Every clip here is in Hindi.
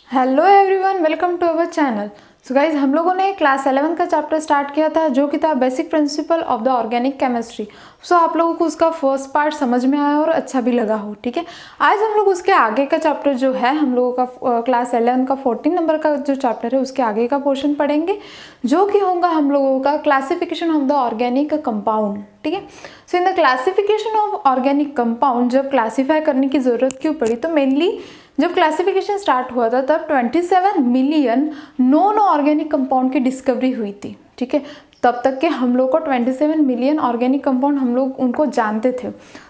Hello everyone, welcome to our channel. So guys, हम लोगों ने क्लास 11 का चैप्टर स्टार्ट किया था जो कि था basic principle of the organic chemistry. So आप लोगों को उसका फर्स्ट पार्ट समझ में आया और अच्छा भी लगा हो। ठीक है, आज हम लोग उसके आगे का चैप्टर जो है हम लोगों का क्लास 11 का 14 नंबर का जो चैप्टर है उसके आगे का पोर्शन पढ़ेंगे, जो कि होगा हम लोगों का classification of the organic compound. ठीक है, so in the classification of organic compound जब क्लासीफाई करने की ज़रूरत क्यों पड़ी, तो मेनली जब क्लासिफिकेशन स्टार्ट हुआ था तब 27 मिलियन नॉन ऑर्गेनिक कंपाउंड की डिस्कवरी हुई थी। ठीक है, तब तक के हम लोग को 27 मिलियन ऑर्गेनिक कंपाउंड हम लोग उनको जानते थे,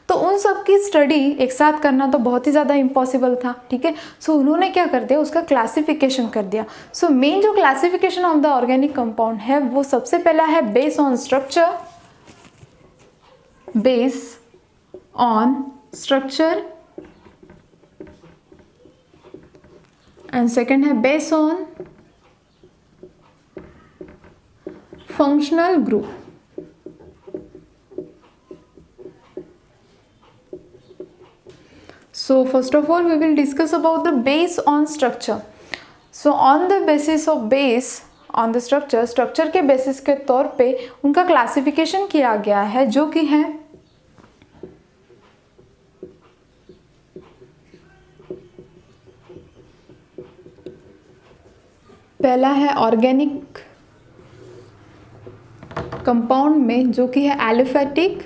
तो उन सब की स्टडी एक साथ करना तो बहुत ही ज़्यादा इम्पॉसिबल था। ठीक है, सो उन्होंने क्या कर दिया, उसका क्लासिफिकेशन कर दिया। सो मेन जो classification of the organic compound है वो सबसे पहला है base on structure, base on structure, and second है base on functional group. So first of all we will discuss about the base on structure. So on the basis of base on the structure, structure के basis के तौर पे उनका क्लासिफिकेशन किया गया है, जो कि है पहला है ऑर्गेनिक कंपाउंड में जो कि है एलिफेटिक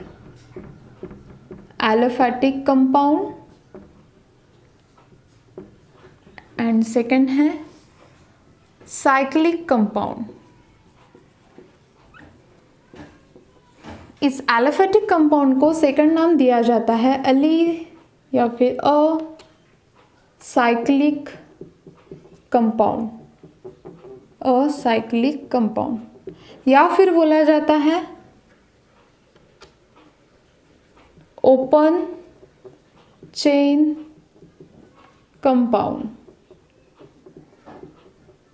कंपाउंड, एंड सेकेंड है साइक्लिक कंपाउंड। इस एलिफेटिक कंपाउंड को सेकंड नाम दिया जाता है अली या फिर a cyclic compound, acyclic compound, या फिर बोला जाता है ओपन चेन कंपाउंड,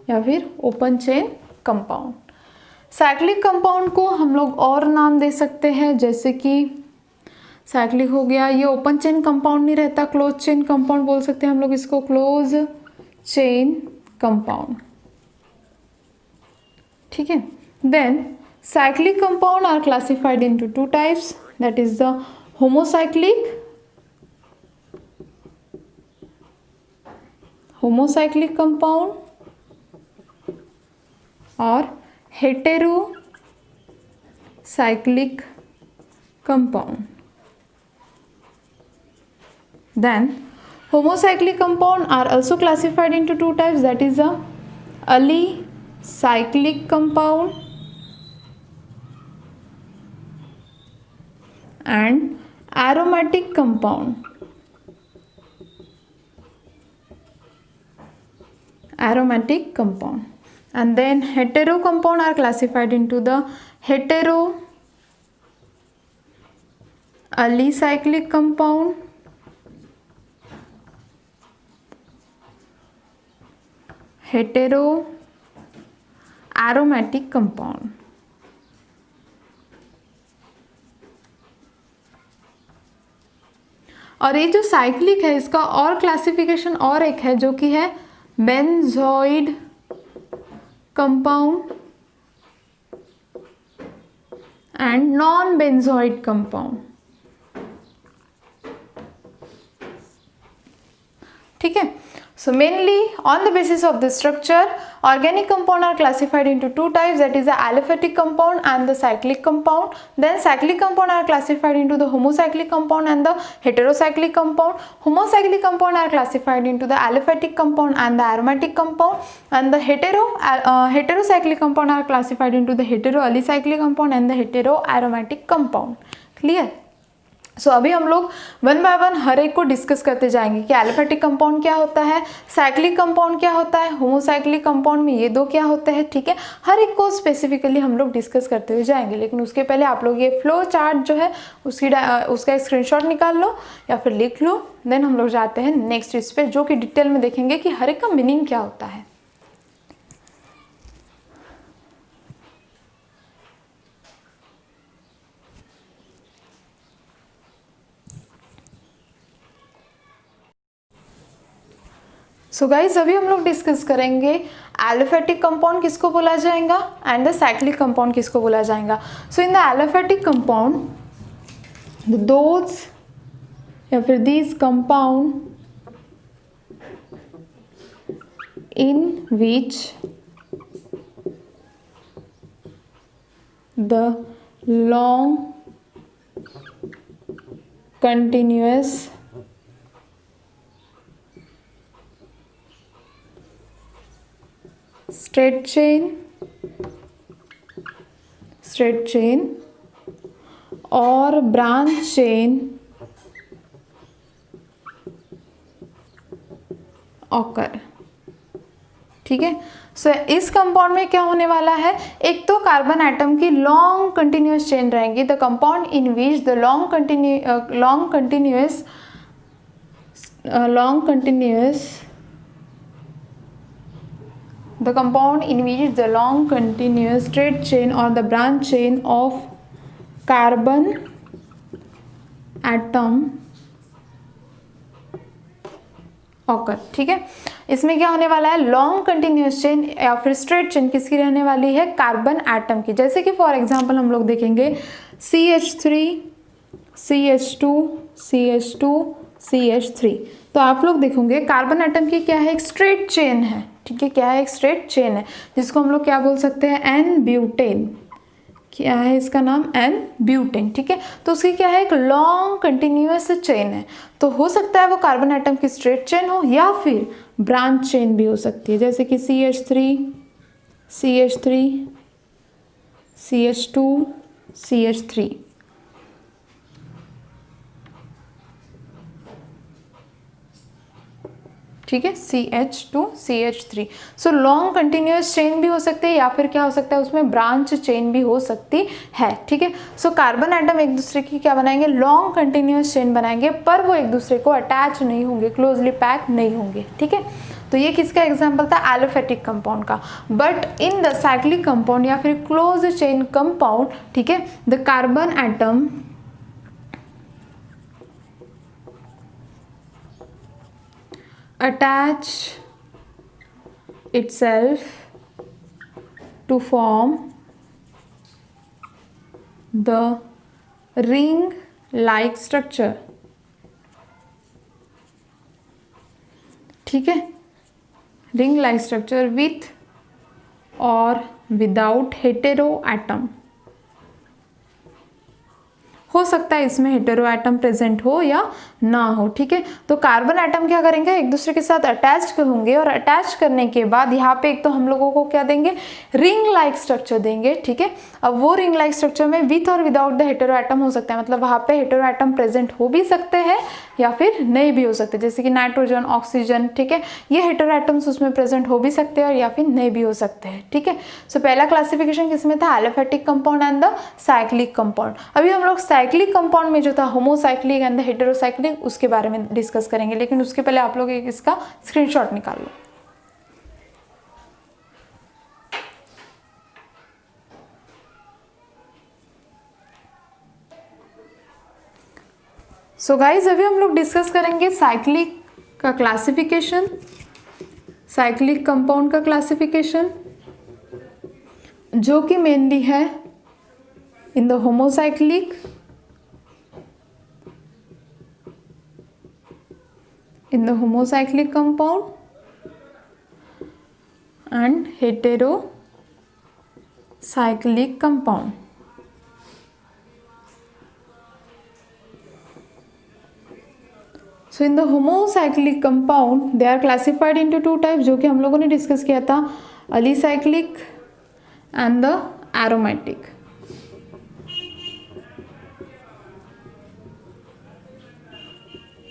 या फिर open chain compound. Cyclic compound को हम लोग और नाम दे सकते हैं, जैसे कि साइक्लिक हो गया, ये ओपन चेन कंपाउंड नहीं रहता, क्लोज चेन कंपाउंड बोल सकते हैं हम लोग इसको, क्लोज चेन कंपाउंड। ठीक है, then cyclic compound are classified into two types, that is the homocyclic compound और heterocyclic compound. Then homocyclic compound are also classified into two types, that is the alicyclic compound and aromatic compound. And then hetero compound are classified into the alicyclic compound aromatic compound. और ये जो साइक्लिक है इसका और क्लासिफिकेशन और एक है, जो कि है benzoid compound and non benzoid compound. ठीक है, so mainly on the basis of the structure, organic compound are classified into two types, that is the aliphatic compound and the cyclic compound. Then cyclic compound are classified into the homocyclic compound and the heterocyclic compound. Homocyclic compound are classified into the aliphatic compound and the aromatic compound, and the heterocyclic compound are classified into the heteroalicyclic compound and the heteroaromatic compound. Clear? सो अभी हम लोग वन बाय वन हर एक को डिस्कस करते जाएंगे कि एलिफेटिक कंपाउंड क्या होता है, साइक्लिक कंपाउंड क्या होता है, होमोसाइक्लिक कंपाउंड में ये दो क्या होते हैं। ठीक है, हर एक को स्पेसिफिकली हम लोग डिस्कस करते हुए जाएंगे, लेकिन उसके पहले आप लोग ये फ्लो चार्ट जो है उसका एक स्क्रीनशॉट निकाल लो या फिर लिख लो। देन हम लोग जाते हैं नेक्स्ट इस पे, जो कि डिटेल में देखेंगे कि हर एक का मीनिंग क्या होता है। सो गाइज अभी हम लोग डिस्कस करेंगे एलोफेटिक कंपाउंड किसको बोला जाएगा एंड द साइक्लिक कंपाउंड किसको बोला जाएगा। सो इन द एलोफेटिक कंपाउंड दोज या फिर these compound in which the long continuous straight chain or branch chain occur। ठीक है। सो इस कंपाउंड में क्या होने वाला है, एक तो कार्बन एटम की लॉन्ग कंटिन्यूअस चेन रहेंगी, the compound in which the long continuous straight chain और the branch chain of carbon atom occur. ठीक है, इसमें क्या होने वाला है, लॉन्ग कंटिन्यूअस चेन या फिर स्ट्रेट चेन किसकी रहने वाली है, कार्बन एटम की। जैसे कि फॉर एग्जांपल हम लोग देखेंगे CH3 CH2 CH2 CH3, तो आप लोग देखोगे कार्बन एटम की क्या है, एक स्ट्रेट चेन है। ठीक है, क्या है, एक स्ट्रेट चेन है जिसको हम लोग क्या बोल सकते हैं, एन ब्यूटेन। क्या है इसका नाम, एन ब्यूटेन। ठीक है, तो उसकी क्या है, एक लॉन्ग कंटिन्यूअस चेन है। तो हो सकता है वो कार्बन एटम की स्ट्रेट चेन हो या फिर ब्रांच चेन भी हो सकती है, जैसे कि CH3 CH3 CH2 CH3। ठीक है, CH2 CH3। So long continuous chain भी हो सकती है या फिर क्या हो सकता है, उसमें ब्रांच चेन भी हो सकती है। ठीक है, सो कार्बन एटम एक दूसरे की क्या बनाएंगे, लॉन्ग कंटिन्यूअस चेन बनाएंगे, पर वो एक दूसरे को अटैच नहीं होंगे, क्लोजली पैक नहीं होंगे। ठीक है, तो ये किसका एग्जाम्पल था, एलोफेटिक कंपाउंड का। But in the cyclic compound या फिर क्लोज चेन कंपाउंड, ठीक है, the carbon atom attach itself to form the ring like structure। ठीक है, ring like structure with or without hetero atom। हो सकता है इसमें हेटेरो एटम प्रेजेंट हो या ना हो। ठीक है, तो कार्बन एटम क्या करेंगे, एक दूसरे के साथ अटैच होंगे और अटैच करने के बाद यहाँ पे एक तो हम लोगों को क्या देंगे, रिंग लाइक स्ट्रक्चर देंगे। ठीक है, अब वो रिंग लाइक स्ट्रक्चर में विथ और विदाउट द हेटेरो एटम हो सकता है, मतलब वहाँ पे हेटेरो एटम प्रेजेंट हो भी सकते हैं या फिर नहीं भी हो सकते, जैसे कि नाइट्रोजन, ऑक्सीजन। ठीक है, ये हेटेरो एटम्स उसमें प्रेजेंट हो भी सकते हैं और या फिर नहीं भी हो सकते हैं। ठीक है, सो पहला क्लासिफिकेशन किसमें था, aliphatic compound and the cyclic compound. अभी हम लोग साइक्लिक कंपाउंड में जो था होमोसाइक्लिक एंड द हेटेरोसाइक्लिक, उसके बारे में डिस्कस करेंगे, लेकिन उसके पहले आप लोग एक इसका स्क्रीनशॉट निकाल लो। सो गाइज अभी हम लोग डिस्कस करेंगे साइक्लिक का क्लासिफिकेशन, साइक्लिक कंपाउंड का क्लासिफिकेशन, जो कि मेनली है in the homocyclic compound and heterocyclic compound। So in the homocyclic compound they are classified into two types, जो कि हम लोगों ने डिस्कस किया था, alicyclic and the aromatic।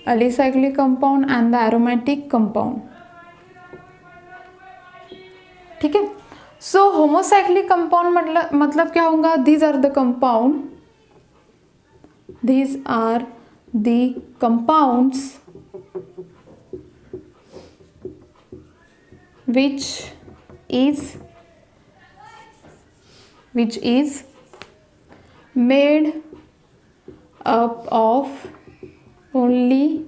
alicyclic compound and the aromatic compound। ठीक है, सो होमोसाइक्लिक कंपाउंड मतलब क्या होगा, these are the compounds which is made up of only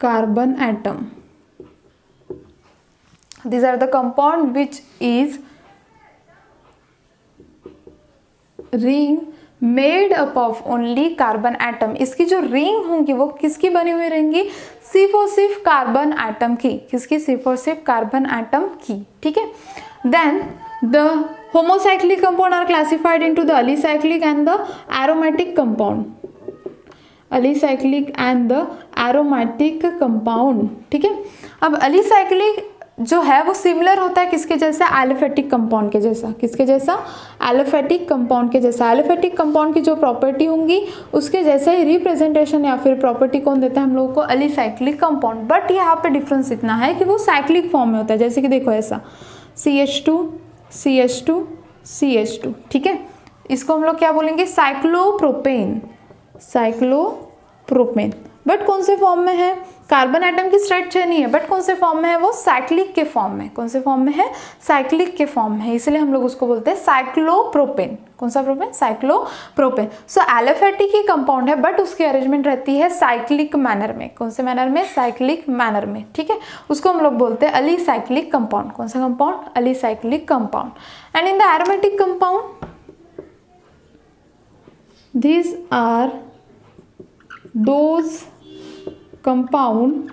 carbon atom. These are the compound which is ring made up of only carbon atom. इसकी जो रिंग होंगी वो किसकी बनी हुई रहेंगी? सिर्फ और सिर्फ कार्बन एटम की. किसकी? सिर्फ और सिर्फ कार्बन एटम की. ठीक है. Then the homocyclic compound are classified into the alicyclic and the aromatic compound. alicyclic and the aromatic compound. ठीक है. अब alicyclic जो है वो सिमिलर होता है किसके जैसा? एलोफेटिक कंपाउंड के जैसा. किसके जैसा? एलोफेटिक कंपाउंड के जैसा. एलोफेटिक कंपाउंड की जो प्रॉपर्टी होंगी उसके जैसे ही रिप्रेजेंटेशन या फिर प्रॉपर्टी कौन देता है हम लोगों को? Alicyclic compound. बट यहाँ पे डिफरेंस इतना है कि वो साइक्लिक फॉर्म में होता है. जैसे कि देखो ऐसा CH2 CH2 CH2. ठीक है. इसको हम लोग क्या बोलेंगे? साइक्लोप्रोपेन. साइक्लोप्रोपेन. बट कौन से फॉर्म में है? कार्बन एटम की स्ट्रेट चेन ही है, बट कौन से फॉर्म में है? वो साइक्लिक के फॉर्म में. कौन से फॉर्म में है? साइक्लिक के फॉर्म में है. इसलिए हम लोग उसको बोलते हैं साइक्लोप्रोपेन. कौन सा प्रोपेन? साइक्लोप्रोपेन. सो एलोफेटिक ही कंपाउंड है बट उसकी अरेंजमेंट रहती है साइक्लिक मैनर में. कौन से मैनर में? साइक्लिक मैनर में. ठीक है. उसको हम लोग बोलते हैं अलीसाइक्लिक कंपाउंड. कौन सा compound? Alicyclic compound. And in the aromatic compound these are those compound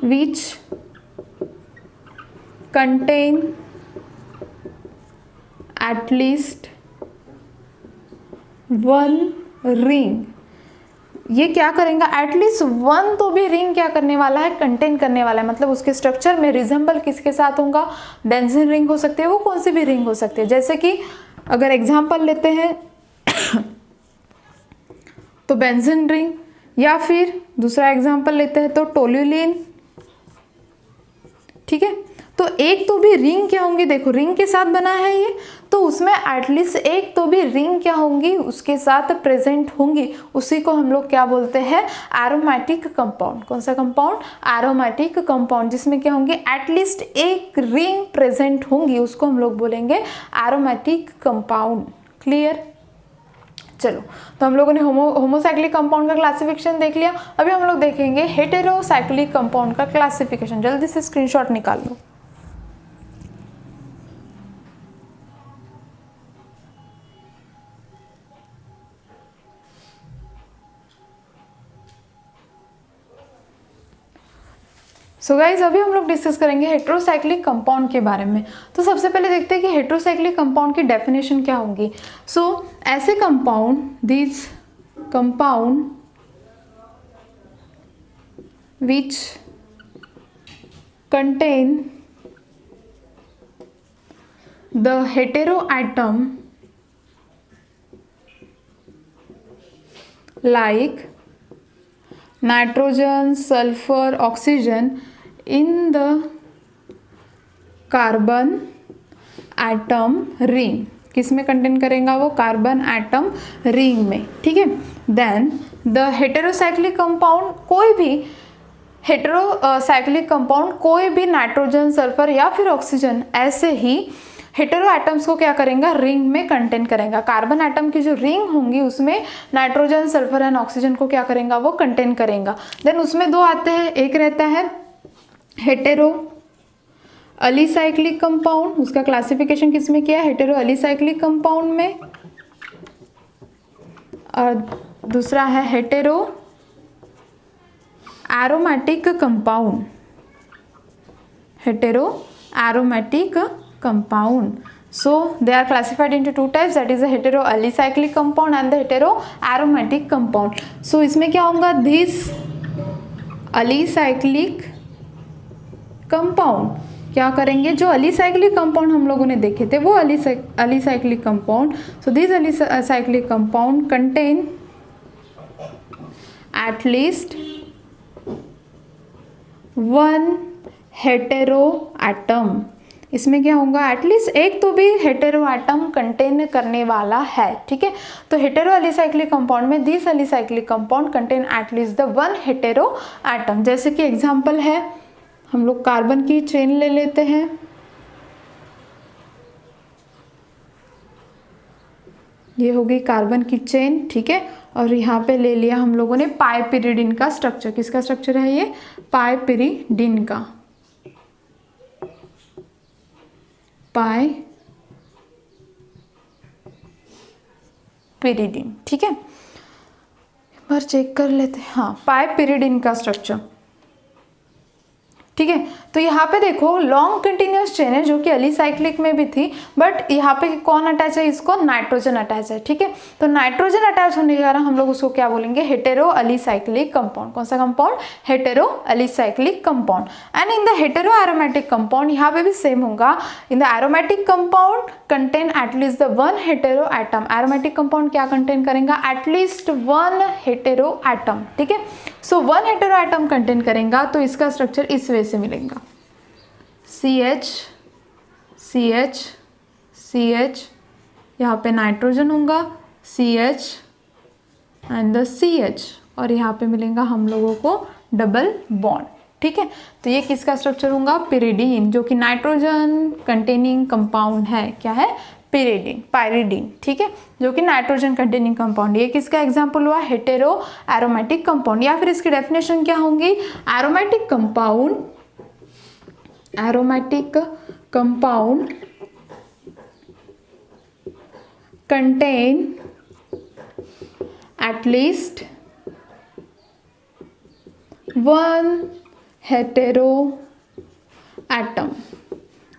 which contain at least one ring. ये क्या करेंगे? एटलीस्ट वन तो भी रिंग क्या करने वाला है? कंटेन करने वाला है. मतलब उसके स्ट्रक्चर में रिजेंबल किसके साथ होगा? बेंजीन रिंग हो सकती है. वो कौन सी भी रिंग हो सकती है. जैसे कि अगर एग्जांपल लेते हैं तो बेंजीन रिंग, या फिर दूसरा एग्जांपल लेते हैं तो टोल्यूलिन. ठीक है. तो एक तो भी रिंग क्या होंगी? देखो रिंग के साथ बना है ये, तो उसमें एटलीस्ट एक तो भी रिंग क्या होंगी? उसके साथ प्रेजेंट होंगी. उसी को हम लोग क्या बोलते हैं? Aromatic compound. कौन सा कंपाउंड? Aromatic compound. जिसमें क्या होंगे? एटलीस्ट एक रिंग प्रेजेंट होंगी. उसको हम लोग बोलेंगे एरोमेटिक कंपाउंड. क्लियर? चलो, तो हम लोगों ने होमोसाइक्लिक कंपाउंड का क्लासिफिकेशन देख लिया. अभी हम लोग देखेंगे हेटेरोसाइक्लिक कंपाउंड का क्लासिफिकेशन. जल्दी से स्क्रीनशॉट निकाल लो. सो गाइज अभी हम लोग डिस्कस करेंगे हेटेरोसाइक्लिक कंपाउंड के बारे में. तो सबसे पहले देखते हैं कि हेटेरोसाइक्लिक कंपाउंड की डेफिनेशन क्या होगी. सो ऐसे compound, this compound which contain the hetero atom like nitrogen, sulphur, oxygen in the carbon atom ring. किस में कंटेन करेगा वो? कार्बन एटम रिंग में. ठीक है. देन द हेटेरोसाइक्लिक कंपाउंड, कोई भी हेटेरोसाइक्लिक कंपाउंड कोई भी नाइट्रोजन, सल्फर या फिर ऑक्सीजन ऐसे ही हेटेरो एटम्स को क्या करेगा? रिंग में कंटेन करेगा. कार्बन एटम की जो रिंग होंगी उसमें नाइट्रोजन, सल्फर एंड ऑक्सीजन को क्या करेगा? वो कंटेन करेगा. देन उसमें दो आते हैं. एक रहता है हेटेरो अलीसाइक्लिक कंपाउंड. उसका क्लासिफिकेशन किस में किया? हेटेरो अलीसाइक्लिक कंपाउंड में. और दूसरा है hetero aromatic compound. Hetero aromatic compound. So they are classified into two types, that is the hetero alicyclic compound and the hetero aromatic compound. So इसमें क्या होगा? This alicyclic compound क्या करेंगे? जो alicyclic compound हम लोगों ने देखे थे वो alicyclic compound. So this alicyclic compound contain at least one hetero atom. इसमें क्या होगा? एटलीस्ट एक तो भी हेटेरो एटम कंटेन करने वाला है. ठीक है. तो हेटेरो एलिसाइक्लिक कंपाउंड में this alicyclic compound contain at least the one hetero atom. जैसे कि एग्जांपल है, हम लोग कार्बन की चेन ले लेते हैं. ये होगी कार्बन की चेन. ठीक है. और यहाँ पे ले लिया हम लोगों ने पाइपिरिडिन का स्ट्रक्चर। किसका स्ट्रक्चर है ये? पाइपिरिडिन का। पाइपिरिडिन, ठीक है, एक बार चेक कर लेते हैं। हाँ, पाइपिरिडिन का स्ट्रक्चर, ठीक है। तो यहाँ पे देखो लॉन्ग कंटिन्यूस चेन है जो कि एलिसाइक्लिक में भी थी, बट यहाँ पे कौन अटैच है? इसको नाइट्रोजन अटैच है, ठीक है। तो नाइट्रोजन अटैच होने के कारण हम लोग उसको क्या बोलेंगे? Hetero alicyclic compound. कौन सा compound? Hetero alicyclic compound. And in the hetero aromatic compound यहाँ पे भी सेम होगा। इन the aromatic compound contain at least the one hetero atom. Aromatic compound क्या कंटेन करेगा? एटलीस्ट वन हेटेरो एटम, ठीक है। So one hetero atom contain करेगा, तो इसका स्ट्रक्चर इस वे से मिलेगा। CH CH CH, यहाँ पे नाइट्रोजन होगा CH एंड द CH, और यहाँ पे मिलेगा हम लोगों को डबल बॉन्ड, ठीक है। तो ये किसका स्ट्रक्चर होगा? पिरिडीन, जो कि नाइट्रोजन कंटेनिंग कंपाउंड है। क्या है? पाइरिडीन, ठीक है, जो कि नाइट्रोजन कंटेनिंग कंपाउंड। ये किसका एग्जांपल हुआ? Hetero aromatic compound. या फिर इसकी डेफिनेशन क्या होंगी? Aromatic compound contain at least one hetero atom.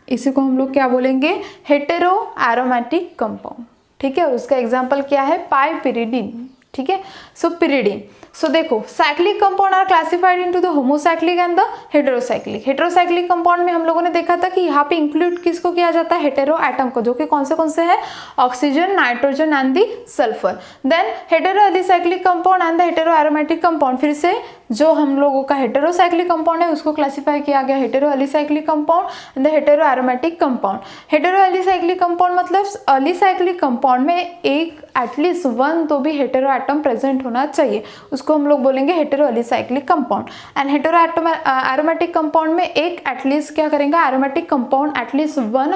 इसी को हम लोग क्या बोलेंगे? हेटेरो एरोमेटिक कंपाउंड, ठीक है। और उसका एग्जांपल क्या है? पाइपिरिडिन, ठीक है। सो पिरिडिन। सो देखो cyclic compound are classified into the homocyclic and the heterocyclic. Heterocyclic compound में हम लोगों ने देखा था कि यहाँ पे इंक्लूड किसको किया जाता है? हेटेरो एटम को, जो कि कौन से है? Oxygen, nitrogen and the sulphur. Then hetero alicyclic compound and the hetero aromatic compound. फिर से जो हम लोगों का हेटेरोसाइक्लिक कंपाउंड है उसको क्लासिफाई किया गया hetero alicyclic compound and the hetero aromatic compound. Hetero alicyclic compound मतलब एलिसाइक्लिक कंपाउंड में एक एटलीस्ट वन तो भी हेटेरो एटम प्रेजेंट होना चाहिए, उसको हम लोग बोलेंगे hetero alicyclic compound. And hetero aromatic compound में एक एटलीस्ट क्या करेगा? Aromatic compound at least one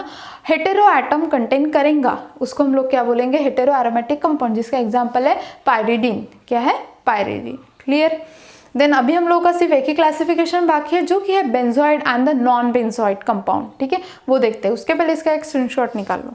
hetero atom contain करेगा, उसको हम लोग क्या बोलेंगे? हेटेरो एरोमेटिक कंपाउंड, जिसका एग्जांपल है पाइरिडीन। क्या है? पाइरिडीन। क्लियर? देन अभी हम लोगों का सिर्फ एक ही क्लासिफिकेशन बाकी है, जो कि है benzoid and the non benzoid compound, ठीक है, वो देखते हैं। उसके पहले इसका एक स्क्रीनशॉट निकाल लो।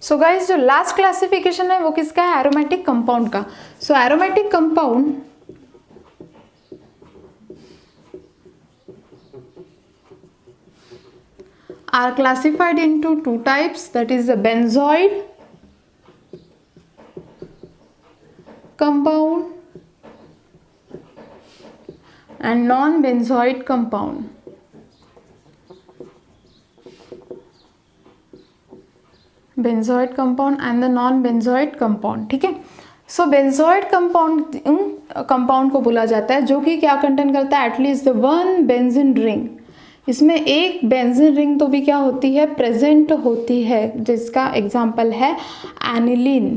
सो गाइज जो लास्ट क्लासिफिकेशन है वो किसका है? एरोमेटिक कंपाउंड का। So aromatic compound are classified into two types, that is the benzoid compound and non-benzoid compound. Benzoid compound and the non-benzoid compound, ठीक है। सो बेंजोइड कंपाउंड को बोला जाता है जो कि क्या कंटेन करता है? At least the one benzene ring. इसमें एक बेंजीन रिंग तो भी क्या होती है? प्रेजेंट होती है, जिसका एग्जाम्पल है एनिलीन।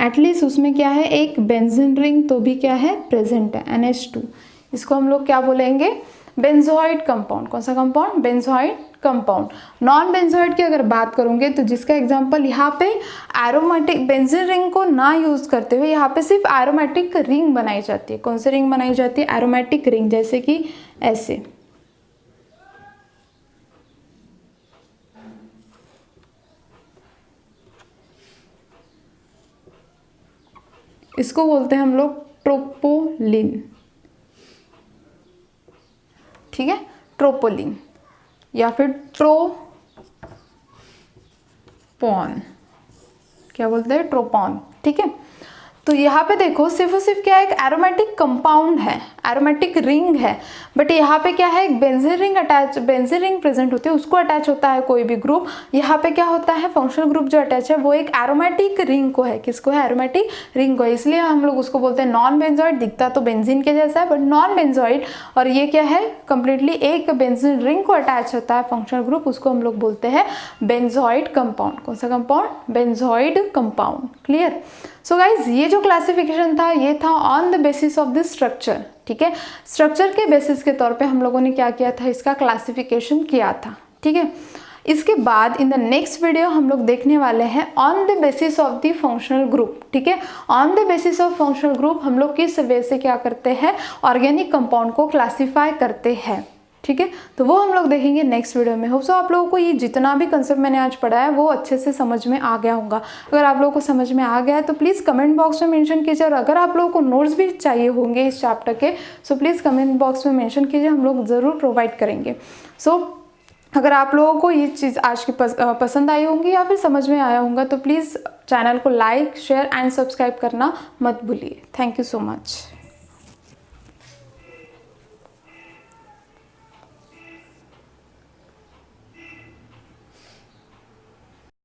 एटलीस्ट उसमें क्या है? एक बेंजीन रिंग तो भी क्या है? प्रेजेंट है, NH2। इसको हम लोग क्या बोलेंगे? Benzoid compound. कौन सा compound? Benzoid compound. Non benzoid की अगर बात करोगे तो जिसका एग्जांपल यहाँ पे एरोमेटिक बेंजीन रिंग को ना यूज करते हुए यहाँ पे सिर्फ एरोमेटिक रिंग बनाई जाती है। कौन सी रिंग बनाई जाती है? एरोमेटिक रिंग, जैसे कि ऐसे। इसको बोलते हैं हम लोग ट्रोपोलिन, ठीक है, ट्रोपोलिन या फिर ट्रोपॉन, क्या बोलते हैं? ट्रोपॉन, ठीक है। तो यहाँ पे देखो सिर्फ और सिर्फ क्या है, एक एरोमेटिक कंपाउंड है, एरोमेटिक रिंग है, बट यहाँ पे क्या है, एक benzene ring attach, benzene ring present होती है, उसको अटैच होता है कोई भी ग्रुप। यहाँ पे क्या होता है, फंक्शनल ग्रुप जो अटैच है वो एक एरोमेटिक रिंग को है, किसको है, एरोमेटिक रिंग को है, इसलिए हम लोग उसको बोलते हैं नॉन बेंजोइड। दिखता तो बेंजीन के जैसा है बट नॉन बेंजोइड, और ये क्या है, कंप्लीटली एक बेंजीन रिंग को अटैच होता है फंक्शनल ग्रुप, उसको हम लोग बोलते हैं बेंजोइड कंपाउंड। कौन सा compound, benzoid compound. Clear. So guys ये जो क्लासिफिकेशन था ये था on the basis of the structure. ठीक है, स्ट्रक्चर के बेसिस के तौर पे हम लोगों ने क्या किया था, इसका क्लासिफिकेशन किया था। ठीक है, इसके बाद इन द नेक्स्ट वीडियो हम लोग देखने वाले हैं on the basis of the functional group. ठीक है, on the basis of functional group हम लोग किस वे से क्या करते हैं, ऑर्गेनिक कंपाउंड को क्लासीफाई करते हैं। ठीक है, तो वो हम लोग देखेंगे नेक्स्ट वीडियो में। होप सो आप लोगों को ये जितना भी कंसेप्ट मैंने आज पढ़ा है वो अच्छे से समझ में आ गया होगा। अगर आप लोगों को समझ में आ गया है तो प्लीज़ कमेंट बॉक्स में मेंशन कीजिए, और अगर आप लोगों को नोट्स भी चाहिए होंगे इस चैप्टर के सो प्लीज़ कमेंट बॉक्स में मेंशन कीजिए, हम लोग ज़रूर प्रोवाइड करेंगे। सो अगर आप लोगों को ये चीज़ आज की पसंद आई होंगी या फिर समझ में आया होगा तो प्लीज़ चैनल को लाइक, शेयर एंड सब्सक्राइब करना मत भूलिए। Thank you so much.